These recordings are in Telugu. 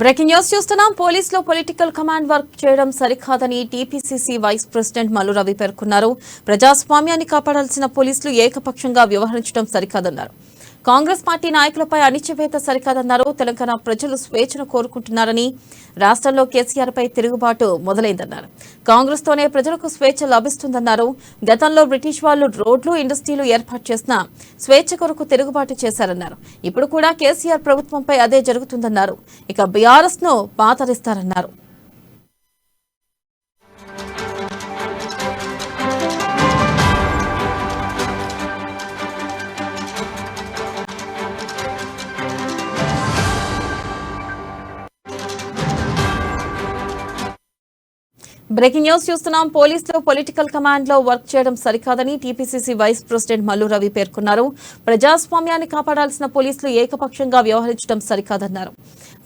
బ్రేకింగ్ న్యూస్ చూస్తున్నాం. పోలీసులో పొలిటికల్ కమాండ్ వర్క్ చేయడం సరికాదని TPCC vice president Mallu Ravi పేర్కొన్నారు. ప్రజాస్వామ్యాన్ని కాపాడాల్సిన పోలీసులు ఏకపక్షంగా వ్యవహరించడం సరికాదన్నారు. కాంగ్రెస్ పార్టీ నాయకులపై అణిచివేత సరికాదన్నారు. తెలంగాణ ప్రజలు స్వేచ్ఛను కోరుకుంటున్నారని, రాష్ట్రంలో కేసీఆర్ పై తిరుగుబాటు మొదలైందన్నారు. కాంగ్రెస్ తోనే ప్రజలకు స్వేచ్ఛ లభిస్తుందన్నారు. గతంలో బ్రిటిష్ వాళ్లు రోడ్లు, ఇండస్ట్రీలు ఏర్పాటు చేసిన స్వేచ్ఛ కొరకు తిరుగుబాటు చేశారన్నారు. ఇప్పుడు కూడా కేసీఆర్ ప్రభుత్వంపై అదే జరుగుతుందన్నారు. ఇక బీఆర్ఎస్ ను పాతరిస్తారన్నారు. బ్రేకింగ్ న్యూస్ చూస్తున్నాం. పోలీసులు పొలిటికల్ కమాండ్ లో వర్క్ చేయడం సరికాదని TPCC vice president Mallu Ravi పేర్కొన్నారు. ప్రజాస్వామ్యాన్ని కాపాడాల్సిన పోలీసులు ఏకపక్షంగా వ్యవహరించడం సరికాదన్నారు.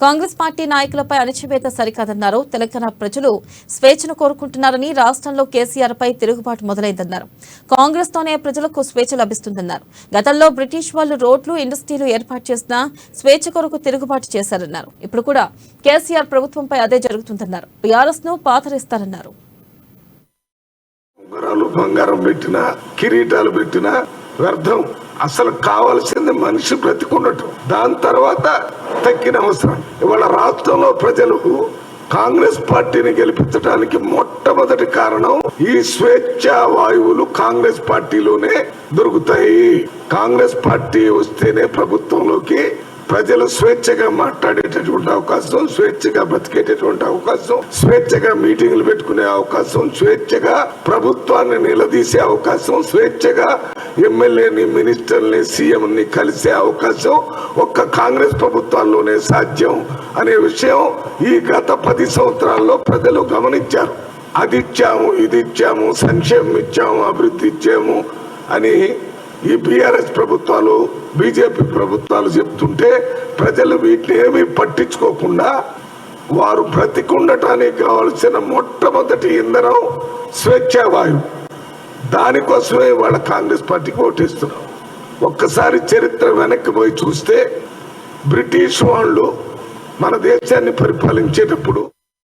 కాంగ్రెస్ పార్టీ నాయకులపై అణచివేత సరికాదన్నారు. తెలంగాణ ప్రజలు స్వేచ్ఛను కోరుకుంటున్నారని, రాష్ట్రంలో కేసీఆర్ పై తిరుగుబాటు మొదలైందన్నారు. కాంగ్రెస్ తోనే ప్రజలకు స్వేచ్ఛ లభిస్తుందన్నారు. గతంలో బ్రిటిష్ వాళ్లు రోడ్లు, ఇండస్ట్రీలు ఏర్పాటు చేసిన స్వేచ్ఛ కొరకు తిరుగుబాటు చేశారన్నారు. ఇప్పుడు కూడా కేసీఆర్ ప్రభుత్వంపై అదే జరుగుతుందన్నారు. బీఆర్ఎస్ ను పాతరిస్తారన్నారు. బంగారం పెట్టినా, కిరీటాలు పెట్టినా వ్యర్థం. అసలు కావాల్సింది మనిషి బ్రతికున్నట్టు. దాని తర్వాత తక్కిన అవసరం. ఇవాళ రాష్ట్రంలో ప్రజలు కాంగ్రెస్ పార్టీని గెలిపించడానికి మొట్టమొదటి కారణం ఈ స్వేచ్ఛా వాయువులు కాంగ్రెస్ పార్టీలోనే దొరుకుతాయి. కాంగ్రెస్ పార్టీ వస్తేనే ప్రభుత్వంలోకి ప్రజలు స్వేచ్ఛగా మాట్లాడేటటువంటి అవకాశం, స్వేచ్ఛగా బతికేటటువంటి అవకాశం, స్వేచ్ఛగా మీటింగ్లు పెట్టుకునే అవకాశం, స్వేచ్ఛగా ప్రభుత్వాన్ని నిలదీసే అవకాశం, స్వేచ్ఛగా ఎమ్మెల్యేని, మినిస్టర్ని, సీఎంని కలిసే అవకాశం ఒక్క కాంగ్రెస్ ప్రభుత్వాల్లోనే సాధ్యం అనే విషయం ఈ గత 10 సంవత్సరాల్లో ప్రజలు గమనించారు. అది ఇచ్చాము, ఇది ఇచ్చాము, సంక్షేమం ఇచ్చాము, అభివృద్ధి ఇచ్చాము అని ఈ బీఆర్ఎస్ ప్రభుత్వాలు, బీజేపీ ప్రభుత్వాలు చెప్తుంటే ప్రజలు వీటిని ఏమీ పట్టించుకోకుండా వారు బ్రతికుండటానికి కావాల్సిన మొట్టమొదటి ఇంధనం స్వేచ్ఛావాయువు. దానికోసమే వాళ్ళ కాంగ్రెస్ పార్టీకి ఓటేస్తున్నారు. ఒక్కసారి చరిత్ర వెనక్కి పోయి చూస్తే బ్రిటిష్ వాళ్ళు మన దేశాన్ని పరిపాలించేటప్పుడు